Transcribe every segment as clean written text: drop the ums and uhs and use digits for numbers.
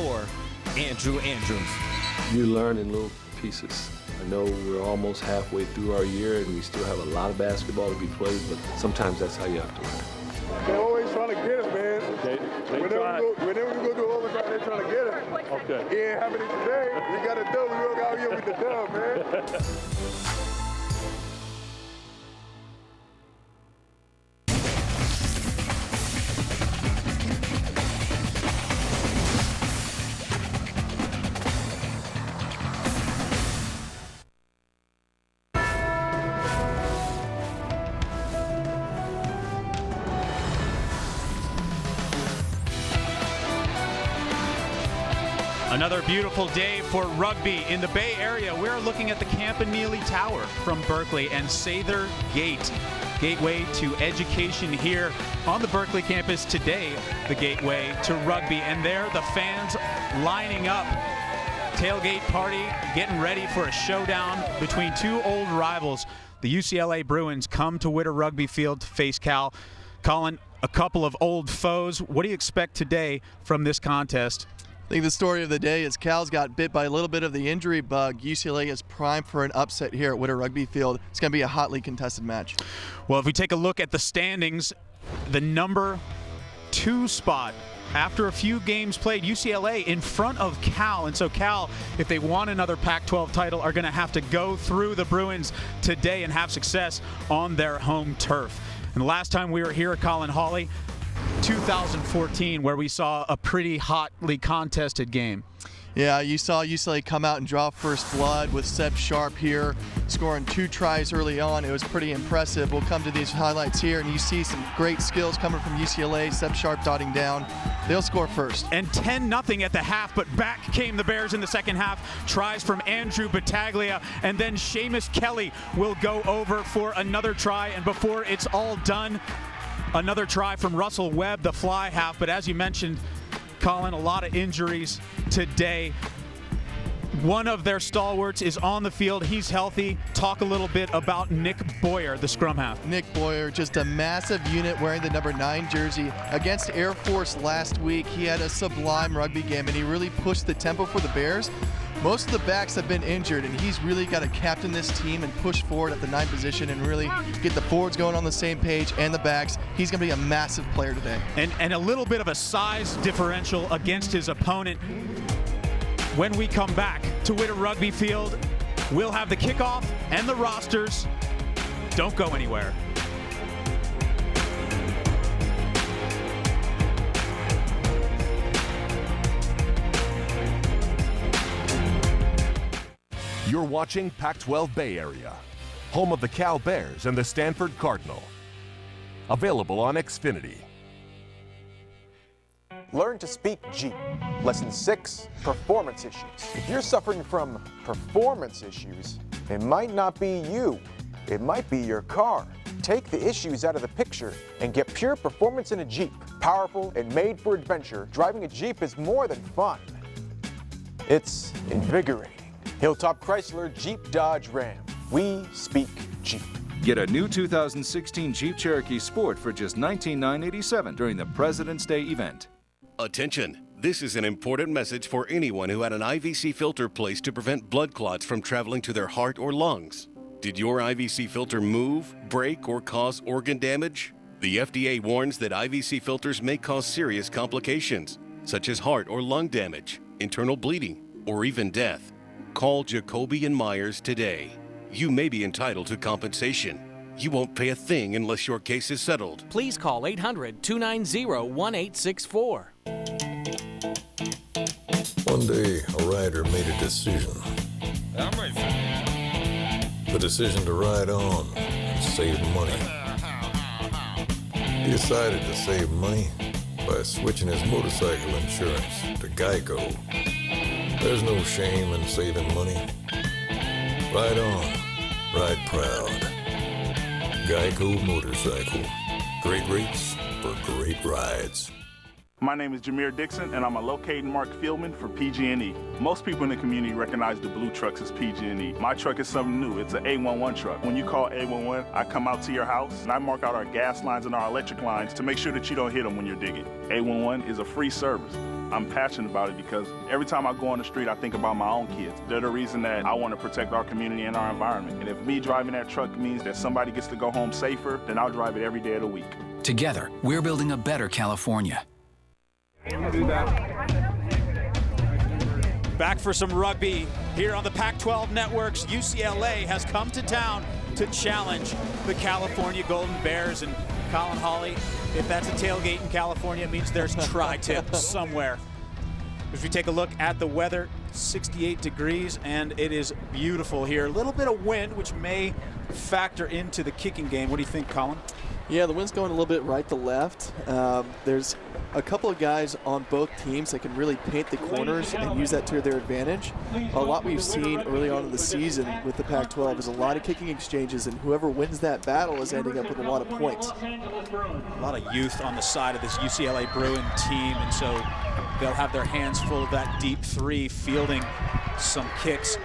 score, Andrew Andrews. You learn in little pieces. I know we're almost halfway through our year and we still have a lot of basketball to be played, but sometimes that's how you have to learn. They're always trying to get it, man. Whenever we go to overtime, they're trying to get it. Okay. It ain't happening today. We got a dub. We don't got here with the dub, man. Another beautiful day for rugby in the Bay Area. We're looking at the Campanile Tower from Berkeley and Sather Gate. Gateway to education here on the Berkeley campus today, the gateway to rugby. And there, the fans lining up. Tailgate party, getting ready for a showdown between two old rivals. The UCLA Bruins come to Witter Rugby Field to face Cal. Colin, a couple of old foes. What do you expect today from this contest? I think the story of the day is Cal's got bit by a little bit of the injury bug. UCLA is primed for an upset here at Witter Rugby Field. It's going to be a hotly contested match. Well, if we take a look at the standings, the number 2 spot after a few games played, UCLA in front of Cal. And so Cal, if they want another Pac-12 title, are going to have to go through the Bruins today and have success on their home turf. And the last time we were here at Colin Hawley, 2014, where we saw a pretty hotly contested game. Yeah, you saw UCLA come out and draw first blood with Seb Sharp here, scoring 2 tries early on. It was pretty impressive. We'll come to these highlights here, and you see some great skills coming from UCLA. Seb Sharp dotting down. They'll score first. And 10-0 at the half, but back came the Bears in the second half. Tries from Andrew Battaglia, and then Seamus Kelly will go over for another try. And before it's all done, another try from Russell Webb, the fly half. But as you mentioned, Colin, a lot of injuries today. One of their stalwarts is on the field. He's healthy. Talk a little bit about Nick Boyer, the scrum half. Nick Boyer, just a massive unit wearing the number 9 jersey. Against Air Force last week, he had a sublime rugby game, and he really pushed the tempo for the Bears. Most of the backs have been injured, and he's really got to captain this team and push forward at the 9 position and really get the forwards going on the same page and the backs. He's going to be a massive player today. And a little bit of a size differential against his opponent. When we come back to Witter Rugby Field, we'll have the kickoff and the rosters. Don't go anywhere. You're watching Pac-12 Bay Area, home of the Cal Bears and the Stanford Cardinal. Available on Xfinity. Learn to speak Jeep. Lesson 6, performance issues. If you're suffering from performance issues, it might not be you. It might be your car. Take the issues out of the picture and get pure performance in a Jeep. Powerful and made for adventure, driving a Jeep is more than fun. It's invigorating. Hilltop Chrysler Jeep Dodge Ram. We speak Jeep. Get a new 2016 Jeep Cherokee Sport for just $19,987 during the President's Day event. Attention! This is an important message for anyone who had an IVC filter placed to prevent blood clots from traveling to their heart or lungs. Did your IVC filter move, break, or cause organ damage? The FDA warns that IVC filters may cause serious complications, such as heart or lung damage, internal bleeding, or even death. Call Jacoby and Myers today. You may be entitled to compensation. You won't pay a thing unless your case is settled. Please call 800-290-1864. One day, a rider made a decision. The decision to ride on and save money. He decided to save money by switching his motorcycle insurance to Geico. There's no shame in saving money. Ride on, ride proud. Geico Motorcycle. Great rates for great rides. My name is Jameer Dixon, and I'm a locating mark fieldman for PG&E. Most people in the community recognize the blue trucks as PG&E. My truck is something new. It's an 811 truck. When you call 811, I come out to your house, and I mark out our gas lines and our electric lines to make sure that you don't hit them when you're digging. 811 is a free service. I'm passionate about it because every time I go on the street, I think about my own kids. They're the reason that I want to protect our community and our environment. And if me driving that truck means that somebody gets to go home safer, then I'll drive it every day of the week. Together, we're building a better California. Back for some rugby here on the Pac-12 networks. UCLA has come to town to challenge the California Golden Bears. And Colin Hawley, if that's a tailgate in California, it means there's tri-tip somewhere. As we take a look at the weather, 68 degrees, and it is beautiful here. A little bit of wind, which may factor into the kicking game. What do you think, Colin? Yeah, the wind's going a little bit right to left. There's a couple of guys on both teams that can really paint the corners and use that to their advantage. A lot we've seen early on in the season with the Pac-12 is a lot of kicking exchanges, and whoever wins that battle is ending up with a lot of points. A lot of youth on the side of this UCLA Bruin team, and so they'll have their hands full of that deep three, fielding some kicks.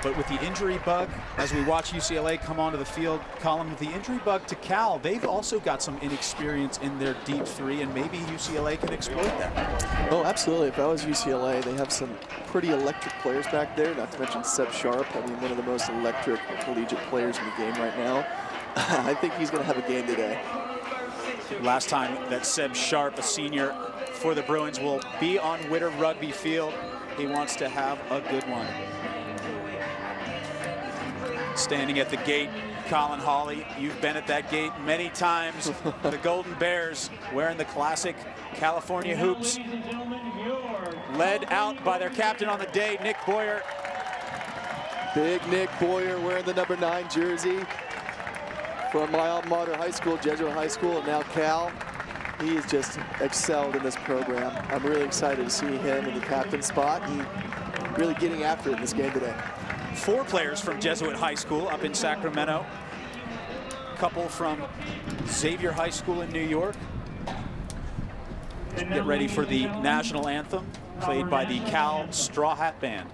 But with the injury bug, as we watch UCLA come onto the field, Colin, with the injury bug to Cal, they've also got some inexperience in their deep three, and maybe UCLA can exploit that. Oh, absolutely. If I was UCLA, they have some pretty electric players back there, not to mention Seb Sharp. I mean, one of the most electric collegiate players in the game right now. I think he's going to have a game today. Last time that Seb Sharp, a senior for the Bruins, will be on Witter Rugby Field, he wants to have a good one. Standing at the gate, Colin Hawley, you've been at that gate many times. The Golden Bears wearing the classic California hoops, led out by their captain on the day, Nick Boyer. Big Nick Boyer wearing the number 9 jersey from my alma mater high school, Jesuit High School, and now Cal. He has just excelled in this program. I'm really excited to see him in the captain spot and really getting after it in this game today. 4 players from Jesuit High School up in Sacramento. A couple from Xavier High School in New York. Get ready for the national anthem played by the Cal Straw Hat Band.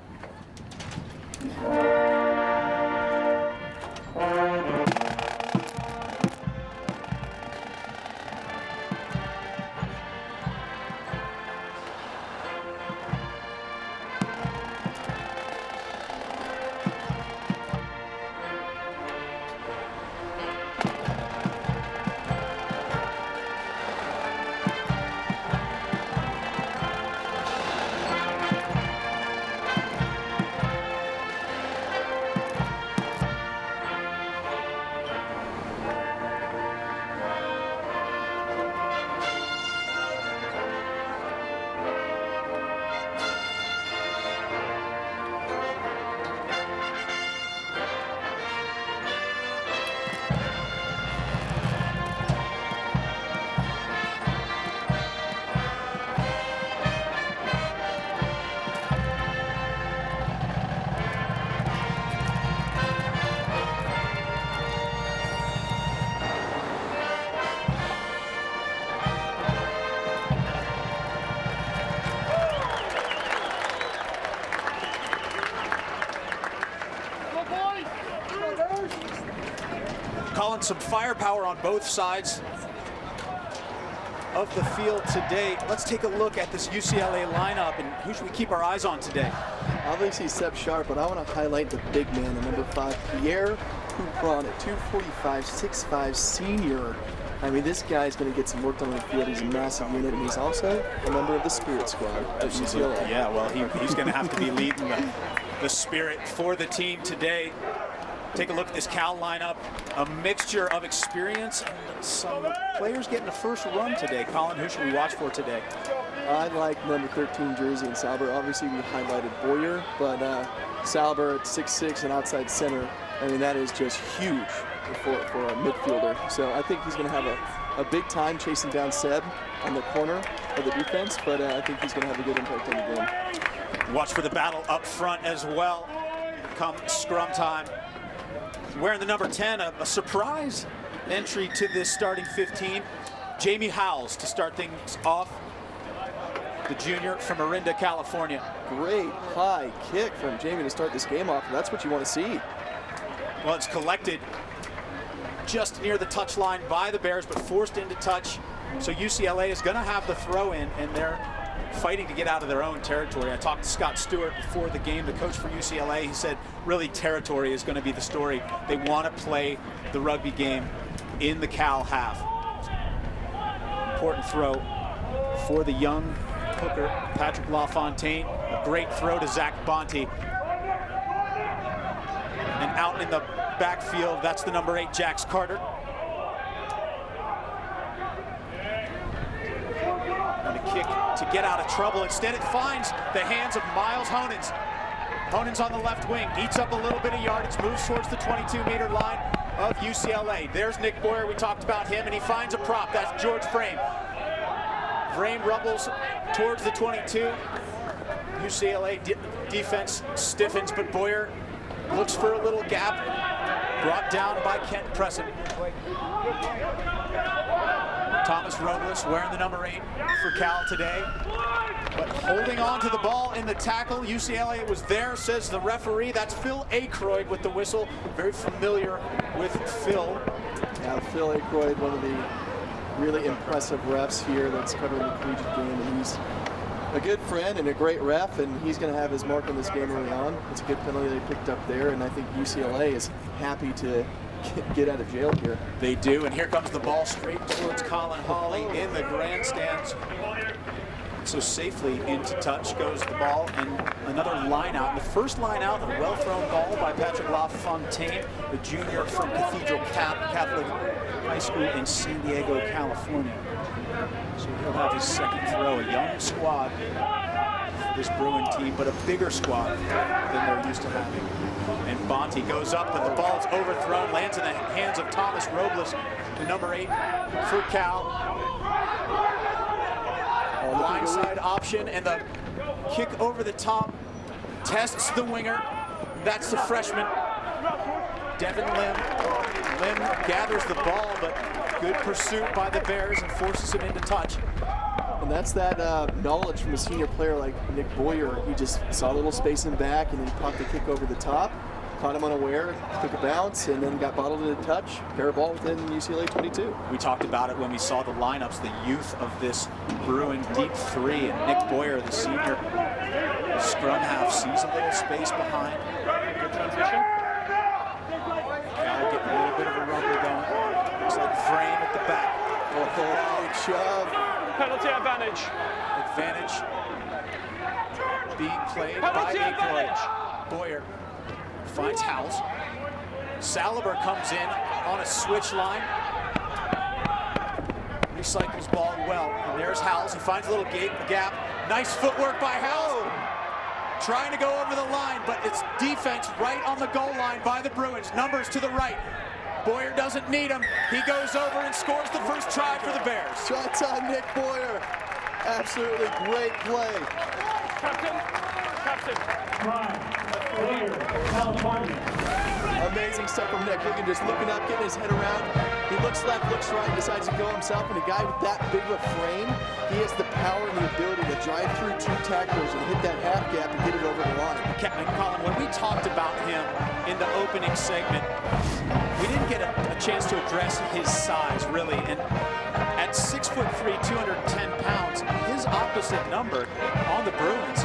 Colin, some firepower on both sides of the field today. Let's take a look at this UCLA lineup, and who should we keep our eyes on today? Obviously Seb Sharp, but I want to highlight the big man, the number 5, Pierre Poupron, a 245, 6'5" senior. I mean, this guy's going to get some work done on the field. He's a massive unit, and he's also a member of the Spirit Squad at UCLA. Yeah, well, he's going to have to be leading the spirit for the team today. Take a look at this Cal lineup, a mixture of experience and some players getting a first run today. Colin, who should we watch for today? I like number 13 jersey and Salber. Obviously, we highlighted Boyer, but Salber at 6'6" and outside center, I mean, that is just huge for a midfielder. So I think he's going to have a big time chasing down Seb on the corner of the defense, but I think he's going to have a good impact on the game. Watch for the battle up front as well come scrum time. Wearing the number 10, a surprise entry to this starting 15. Jamie Howells to start things off. The junior from Orinda, California. Great high kick from Jamie to start this game off, and that's what you want to see. Well, it's collected just near the touchline by the Bears, but forced into touch So UCLA is going to have the throw in, and they're fighting to get out of their own territory. I talked to Scott Stewart before the game, the coach for UCLA. He said really territory is going to be the story. They want to play the rugby game in the Cal half. Important throw for the young hooker, Patrick LaFontaine. A great throw to Zach Bonte. And out in the backfield, that's the number 8, Jax Carter. And a kick to get out of trouble. Instead, it finds the hands of Miles Honens. Honens on the left wing, eats up a little bit of yardage, moves towards the 22-meter line of UCLA. There's Nick Boyer, we talked about him, and he finds a prop. That's George Frame. Frame rumbles towards the 22. UCLA defense stiffens, but Boyer looks for a little gap. Brought down by Kent Presson. Thomas Robles wearing the number 8 for Cal today. But holding on to the ball in the tackle, UCLA was there, says the referee. That's Phil Aykroyd with the whistle. Very familiar with Phil. Yeah, Phil Aykroyd, one of the really impressive refs here that's covering the collegiate game, and he's a good friend and a great ref, and he's going to have his mark on this game early on. It's a good penalty they picked up there, and I think UCLA is happy to get out of jail here. They do, and here comes the ball straight towards Colin Hawley in the grandstands. So safely into touch goes the ball, and another line out. The first line out, a well-thrown ball by Patrick LaFontaine, the junior from Cathedral Catholic High School in San Diego, California. So he'll have his second throw. A young squad for this Bruin team, but a bigger squad than they're used to having. And Bonte goes up, but the ball's overthrown, lands in the hands of Thomas Robles, the number 8 for Cal. Blindside option, and the kick over the top tests the winger. That's the freshman, Devin Lim. Lim gathers the ball, but good pursuit by the Bears and forces him into touch. And that's that knowledge from a senior player like Nick Boyer. He just saw a little space in back, and then popped the kick over the top. Caught him unaware, took a bounce, and then got bottled into touch. Fair ball within UCLA 22. We talked about it when we saw the lineups, the youth of this Bruin deep 3, and Nick Boyer, the senior scrum half, sees a little space behind. Good transition. Cal getting a little bit of a rumble going. Looks like Frame at the back. Big shove. Penalty advantage. Advantage being played by Aykroyd. Boyer finds Howes. Saliber comes in on a switch line. Recycles ball well. And there's Howes. He finds a little gap. Nice footwork by Howes. Trying to go over the line, but it's defense right on the goal line by the Bruins. Numbers to the right. Boyer doesn't need him. He goes over and scores the first try for the Bears. Shots on Nick Boyer. Absolutely great play. Captain. Amazing stuff from Nick. Looking up, getting his head around. He looks left, looks right, decides to go himself. And a guy with that big of a frame, he has the power and the ability to drive through 2 tacklers and hit that half gap and get it over the line. And Colin, when we talked about him in the opening segment, we didn't get a chance to address his size, really. And at 6'3", 210 pounds, his opposite number on the Bruins,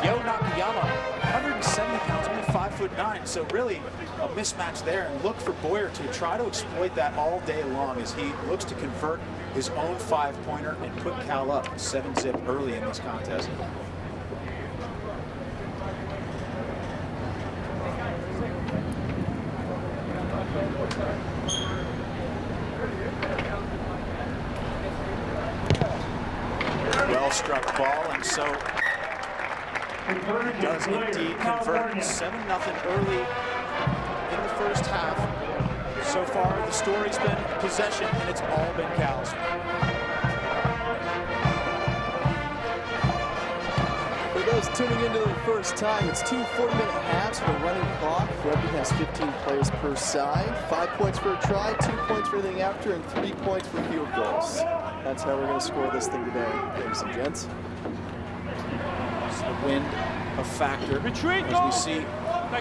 Yo Nakayama, 170 pounds, only 5'9". So really a mismatch there, and look for Boyer to try to exploit that all day long as he looks to convert his own 5-pointer and put Cal up 7-zip early in this contest. Well struck ball, and so does indeed convert 7-0 early in the first half. So far, the story's been possession, and it's all been Cal's. For those tuning into the first time, it's 2 4-minute halves for a running clock. Rugby has 15 players per side. 5 points for a try, 2 points for anything after, and 3 points for field goals. That's how we're going to score this thing today, ladies and gents. The wind a factor. Retreat, as we see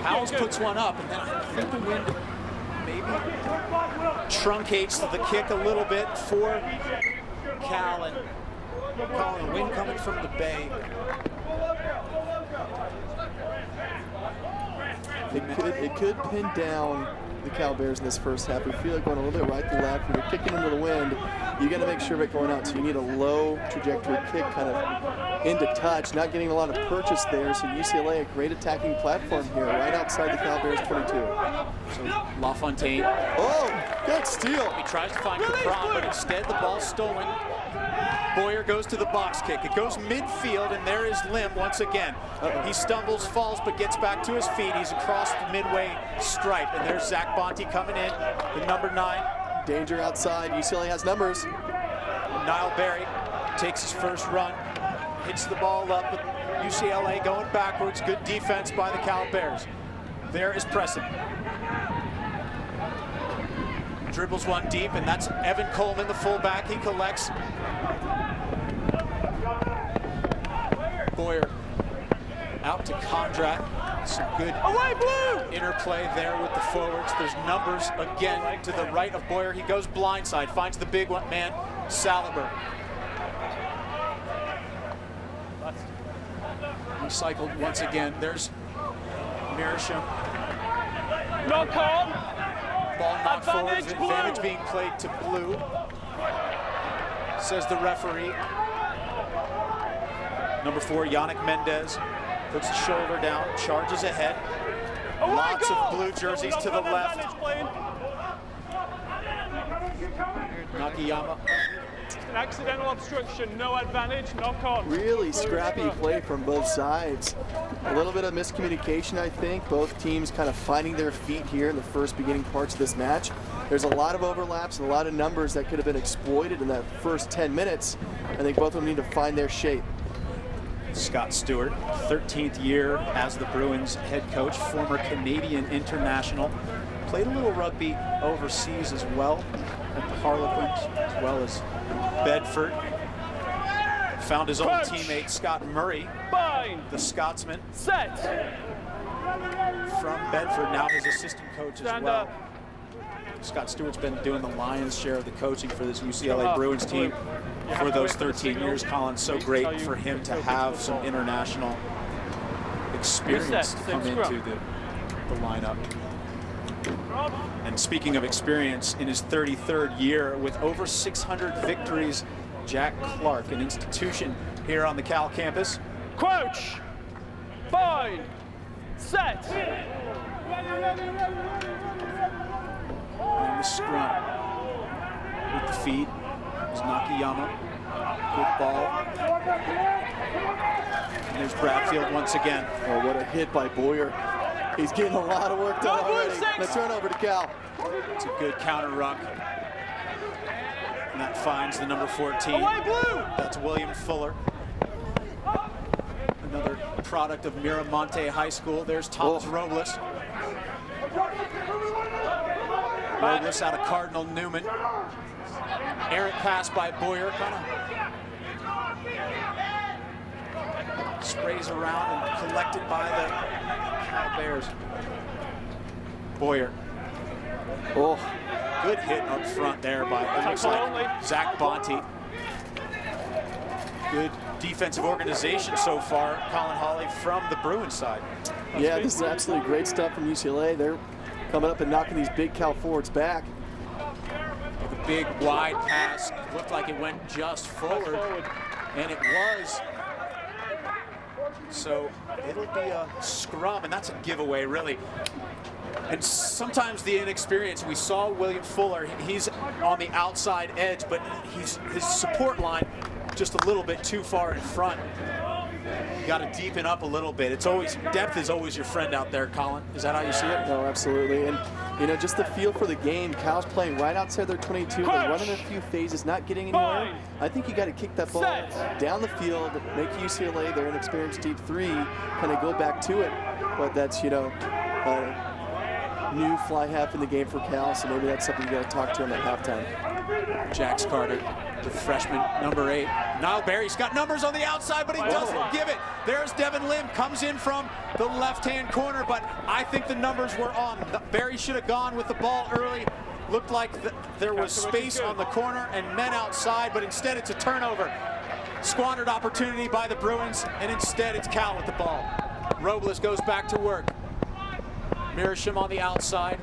Howes puts one up, and then I think the wind maybe truncates the kick a little bit for Cal, and Colin, the wind coming from the bay. It could pin down the Cal Bears in this first half. We feel like going a little bit right to left. When you're kicking into the wind, you got to make sure of it going out. So you need a low trajectory kick kind of into touch, not getting a lot of purchase there. So UCLA, a great attacking platform here, right outside the Cal Bears 22. So LaFontaine. Oh, good steal. He tries to find Capron, but instead the ball's stolen. Boyer goes to the box kick. It goes midfield, and there is Lim once again. He stumbles, falls, but gets back to his feet. He's across the midway stripe, and there's Zach Bonte coming in, the number 9. Danger outside. UCLA has numbers. Niall Berry takes his first run, hits the ball up, but UCLA going backwards. Good defense by the Cal Bears. There is Preston. Dribbles one deep, and that's Evan Coleman, the fullback. He collects. Boyer out to Kondrat. Some good interplay there with the forwards. There's numbers again to the right of Boyer. He goes blindside, finds the big one man, Saliber. Recycled once again. There's Mirisham. Knock on. Ball knocked forward. Advantage being played to blue, says the referee. Number 4, Yannick Mendez, puts the shoulder down, charges ahead. Lots of blue jerseys to the left. Nakayama. An accidental obstruction, no advantage, knock on. Really scrappy play from both sides. A little bit of miscommunication, I think. Both teams kind of finding their feet here in the first beginning parts of this match. There's a lot of overlaps and a lot of numbers that could have been exploited in that first 10 minutes. I think both of them need to find their shape. Scott Stewart, 13th year as the Bruins head coach, former Canadian international. Played a little rugby overseas as well, at the Harlequins, as well as Bedford. Found his old teammate, Scott Murray, the Scotsman. Set. From Bedford, now his assistant coach as well. Scott Stewart's been doing the lion's share of the coaching for this UCLA Bruins team for those 13 years. Colin, so great for him to have some international experience to come into the lineup. And speaking of experience, in his 33rd year with over 600 victories, Jack Clark, an institution here on the Cal campus. Crouch. Bind. Set. And the scrum with the feed is Nakayama. Good ball. And there's Bradfield once again. Oh, what a hit by Boyer. He's getting a lot of work done already. Let's turn over to Cal. It's a good counter ruck. And that finds the number 14. Away blue! That's William Fuller. Another product of Miramonte High School. There's Thomas Robles. Robles out of Cardinal Newman. Errant pass by Boyer, kind of sprays around and collected by the Cal Bears. Boyer. Oh, good hit up front there by, it looks like, Zach Bonte. Good defensive organization so far, Colin Hawley, from the Bruins side. Yeah, this is absolutely great stuff from UCLA. They're coming up and knocking these big Cal forwards back. The big wide pass looked like it went just forward, and it was. So it'll be a scrum, and that's a giveaway, really. And sometimes the inexperience, we saw William Fuller, he's on the outside edge, but his support line just a little bit too far in front. You got to deepen up a little bit. It's always, depth is always your friend out there, Colin. Is that how you see it? No, absolutely. And, you know, just the feel for the game. Cal's playing right outside their 22. They're running a few phases, not getting anywhere. I think you got to kick that ball down the field, make UCLA, their inexperienced deep three, kind of go back to it. But that's, you know, new fly half in the game for Cal, so maybe that's something you got to talk to him at halftime. Jax Carter The freshman, number 8. Niall Barry's got numbers on the outside, but he doesn't give it. There's Devin Lim, comes in from the left-hand corner, but I think the numbers were on. Barry should have gone with the ball early. Looked like there was space on the corner and men outside, but instead it's a turnover. Squandered opportunity by the Bruins, and instead it's Cal with the ball. Robles goes back to work. Mirisham on the outside.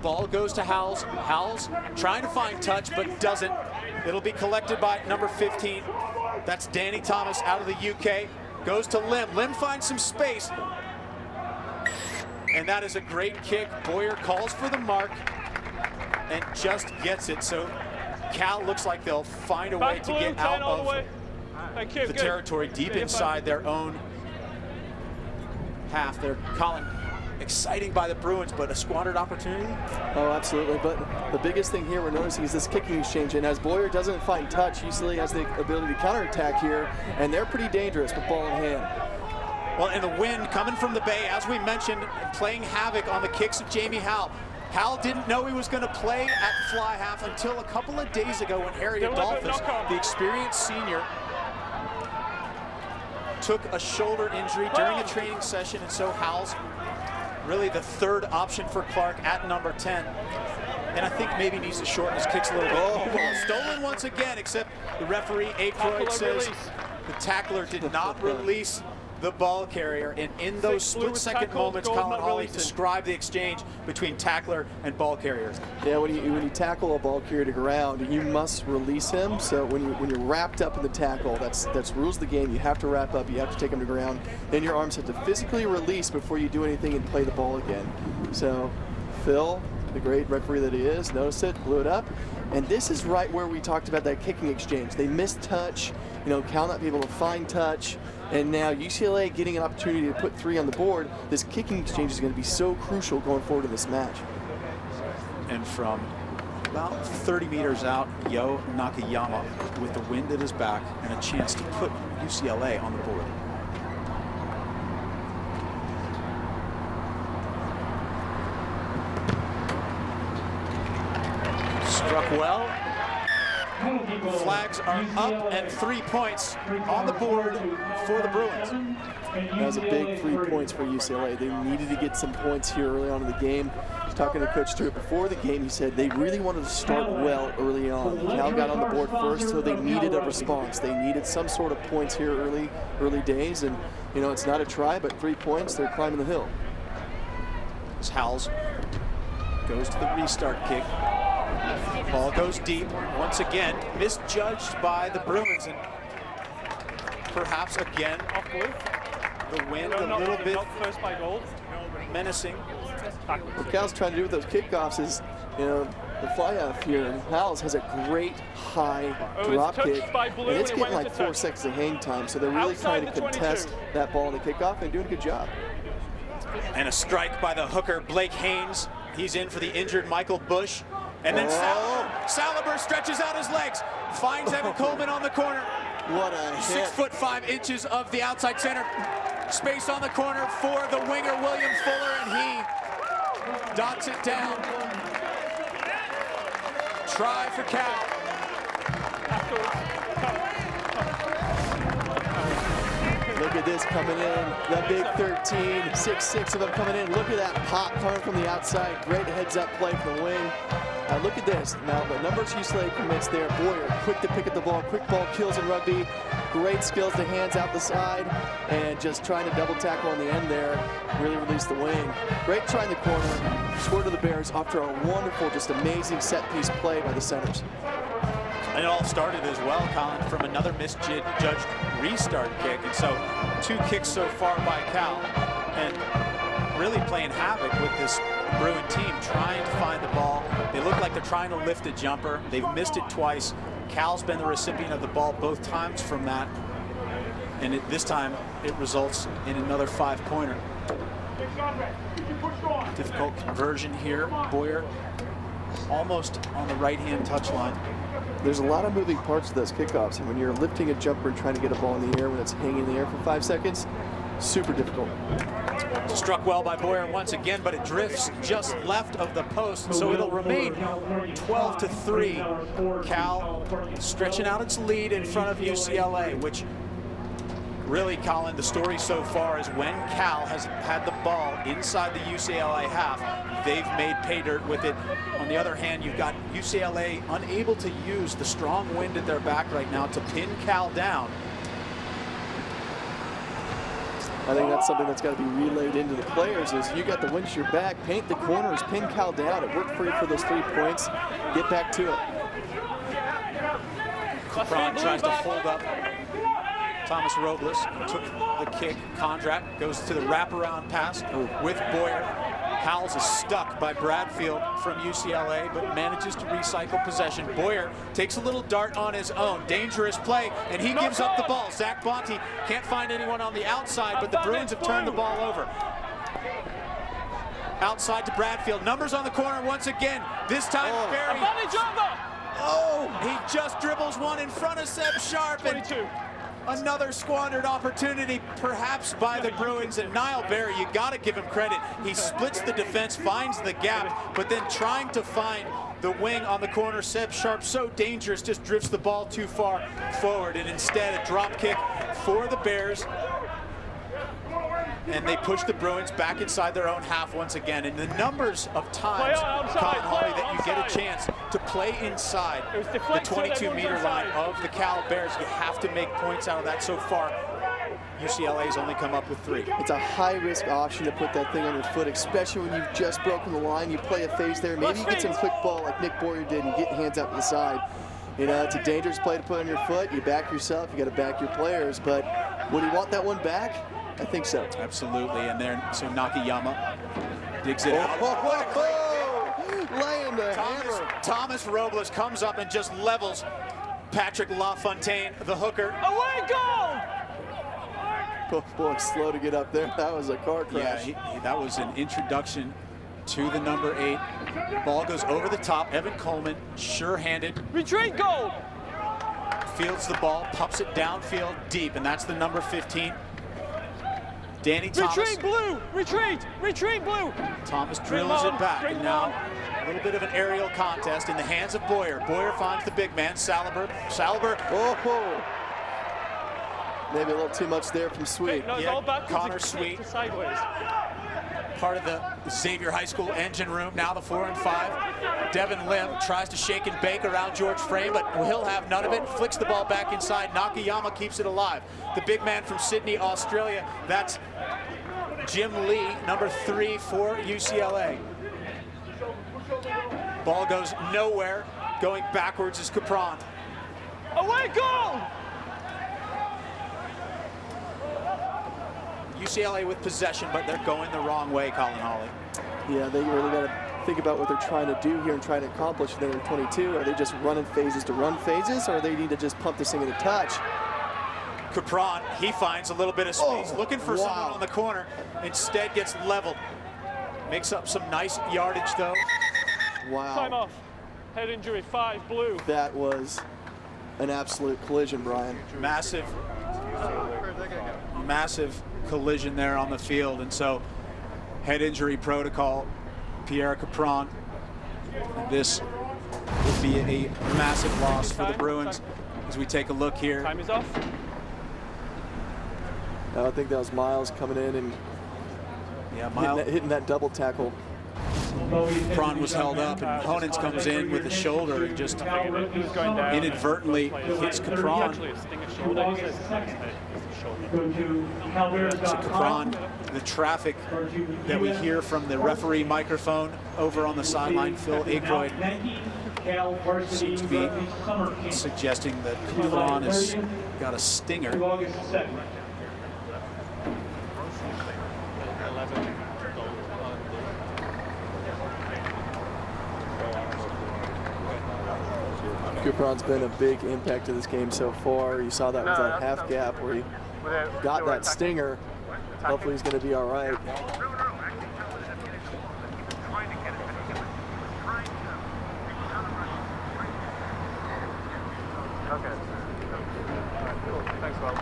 Ball goes to Howells. Howells trying to find touch, but doesn't. It'll be collected by number 15. That's Danny Thomas out of the UK. Goes to Lim. Lim finds some space. And that is a great kick. Boyer calls for the mark and just gets it. So Cal looks like they'll find a way to get out of the territory deep inside their own half. They're calling exciting by the Bruins, but a squandered opportunity. Oh, absolutely. But the biggest thing here we're noticing is this kicking exchange. And as Boyer doesn't find touch, UCLA has the ability to counterattack here, and they're pretty dangerous with ball in hand. Well, and the wind coming from the Bay, as we mentioned, playing havoc on the kicks of Jamie Howell. Howell didn't know he was going to play at fly half until a couple of days ago when Harry Adolphus, the experienced senior, took a shoulder injury during a training session, and so Howell's really the third option for Clark at number 10. And I think maybe needs to shorten his kicks a little bit. Oh, ball stolen once again, except the referee, Aykroyd, says the tackler did not release the ball carrier. And in those split-second moments, Colin Hawley described the exchange between tackler and ball carriers. Yeah, when you tackle a ball carrier to ground, you must release him. So when you're wrapped up in the tackle, that's rules of the game. You have to wrap up. You have to take him to ground. Then your arms have to physically release before you do anything and play the ball again. So Phil, the great referee that he is, noticed it, blew it up. And this is right where we talked about that kicking exchange. They missed touch, Cal not be able to find touch, and now UCLA getting an opportunity to put 3 on the board. This kicking exchange is going to be so crucial going forward in this match. And from about 30 meters out, Yo Nakayama with the wind at his back and a chance to put UCLA on the board. Struck well. Flags are up and 3 points on the board for the Bruins. That was a big 3 points for UCLA. They needed to get some points here early on in the game. I was talking to Coach Stewart before the game. He said they really wanted to start well early on. Cal got on the board first, so they needed a response. They needed some sort of points here early days. And, it's not a try, but 3 points, they're climbing the hill. As Howells goes to the restart kick. Ball goes deep. Once again, misjudged by the Bruins. And perhaps again, the wind a little bit menacing. What Cal's trying to do with those kickoffs is, the fly off here. And Howells has a great high drop kick, and it's getting like 4 seconds of hang time. So they're really trying to contest that ball in the kickoff and doing a good job. And a strike by the hooker, Blake Haynes. He's in for the injured Michael Bush. And then Saliber stretches out his legs, finds Evan Coleman on the corner. What a hit. 6'5" of the outside center. Space on the corner for the winger, William Fuller, and he dots it down. Try for Cal. Look at this coming in, the big 13, 6'6" of them coming in. Look at that pop coming from the outside. Great heads-up play from the wing. Look at this. Now, the numbers UCLA commits there. Boyer, quick to pick up the ball. Quick ball kills in rugby. Great skills to hands out the side. And just trying to double tackle on the end there. Really released the wing. Great try in the corner. Scored to the Bears after a wonderful, just amazing set-piece play by the centers. And it all started as well, Colin, from another misjudged restart kick. And so 2 kicks so far by Cal. And really playing havoc with this Bruin team, trying to find the ball. They look like they're trying to lift a jumper. They've missed it twice. Cal's been the recipient of the ball both times from that. And this time, it results in another 5-pointer. Difficult conversion here. Boyer almost on the right-hand touchline. There's a lot of moving parts to those kickoffs, and when you're lifting a jumper and trying to get a ball in the air when it's hanging in the air for 5 seconds, super difficult. Struck well by Boyer once again, but it drifts just left of the post, so it'll remain 12-3. Cal stretching out its lead in front of UCLA, which really, Colin, the story so far is when Cal has had the ball inside the UCLA half, they've made pay dirt with it. On the other hand, you've got UCLA unable to use the strong wind at their back right now to pin Cal down. I think that's something that's got to be relayed into the players is you got the wind at your back, paint the corners, pin Cal down. It worked for you for those 3 points. Get back to it. Capron tries to hold up Thomas Robles, took the kick. Kondrak goes to the wraparound pass with Boyer. Howells is stuck by Bradfield from UCLA, but manages to recycle possession. Boyer takes a little dart on his own. Dangerous play, and he gives up the ball. Zach Bonte can't find anyone on the outside, but the Bruins have turned the ball over. Outside to Bradfield. Numbers on the corner once again. This time, Barry. Oh, he just dribbles one in front of Seb Sharp. 22. Another squandered opportunity, perhaps by the Bruins, and Niall Barry, you got to give him credit. He splits the defense, finds the gap, but then trying to find the wing on the corner. Seb Sharp, so dangerous, just drifts the ball too far forward, and instead a drop kick for the Bears. And they push the Bruins back inside their own half once again. And the numbers of times, Colin Hawley, that you get a chance to play inside the 22-meter line of the Cal Bears, you have to make points out of that. So far, UCLA has only come up with 3. It's a high-risk option to put that thing on your foot, especially when you've just broken the line. You play a phase there. Maybe you get some quick ball like Nick Boyer did and get hands out to the side. You know, it's a dangerous play to put on your foot. You back yourself. You got to back your players. But would he want that one back? I think so. Absolutely, and there, so Nakayama digs it out. Laying the hammer. Thomas Robles comes up and just levels Patrick LaFontaine, the hooker. Away goal! Oh boy, slow to get up there. That was a car crash. Yeah, that was an introduction to the number 8. Ball goes over the top. Evan Coleman, sure-handed. Retreat goal! Fields the ball, pops it downfield deep, and that's the number 15. Danny Thomas. Retreat blue! Retreat! Retreat blue! Thomas drills it back, and now a little bit of an aerial contest in the hands of Boyer. Boyer finds the big man, Saliber. Oh, maybe a little too much there from Sweet. No, yeah, Connor Sweet. Sideways. Part of the Xavier High School engine room, now the 4 and 5. Devin Lim tries to shake and bake around George Frame, but he'll have none of it. Flicks the ball back inside. Nakayama keeps it alive. The big man from Sydney, Australia, that's Jim Lee, number 3 for UCLA. Ball goes nowhere. Going backwards is Capron. Away goal! UCLA with possession, but they're going the wrong way, Colin Hawley. Yeah, they really got to think about what they're trying to do here and trying to accomplish in their 22. Are they just running phases to run phases, or they need to just pump this thing in a touch? Capron, he finds a little bit of space, looking for someone on the corner. Instead gets leveled. Makes up some nice yardage, though. Wow. Time off. Head injury, 5 blue. That was an absolute collision, Brian. Massive collision there on the field, and so head injury protocol, Pierre Capron. This would be a massive loss for the Bruins as we take a look here. Time is off. I think that was Miles coming in and hitting that double tackle. Capron was held up, and Honens comes in with the shoulder and just inadvertently hits Capron. So Capron, the traffic that we hear from the referee microphone over on the sideline, Phil Aykroyd, seems to be suggesting that Capron has got a stinger. Capron's been a big impact to this game so far. You saw that with that half gap where he got that stinger. Hopefully he's going to be all right. Okay. Cool. Thanks, Bob.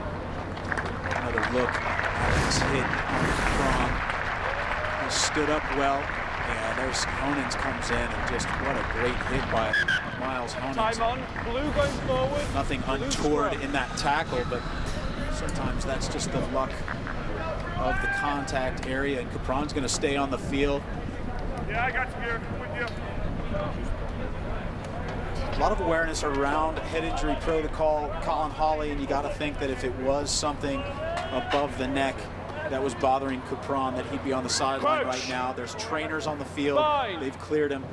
Another look at Nice hit on Capron. He stood up well. And there's Honens comes in, and just what a great hit by Miles Honens. Time on. Blue going forward. Nothing untoward in that tackle, but sometimes that's just the luck of the contact area. And Capron's going to stay on the field. Yeah, I got you here. I'm with you. A lot of awareness around head injury protocol, Colin Hawley, and you got to think that if it was something above the neck that was bothering Capron, that he'd be on the sideline right now. There's trainers on the field. They've cleared him.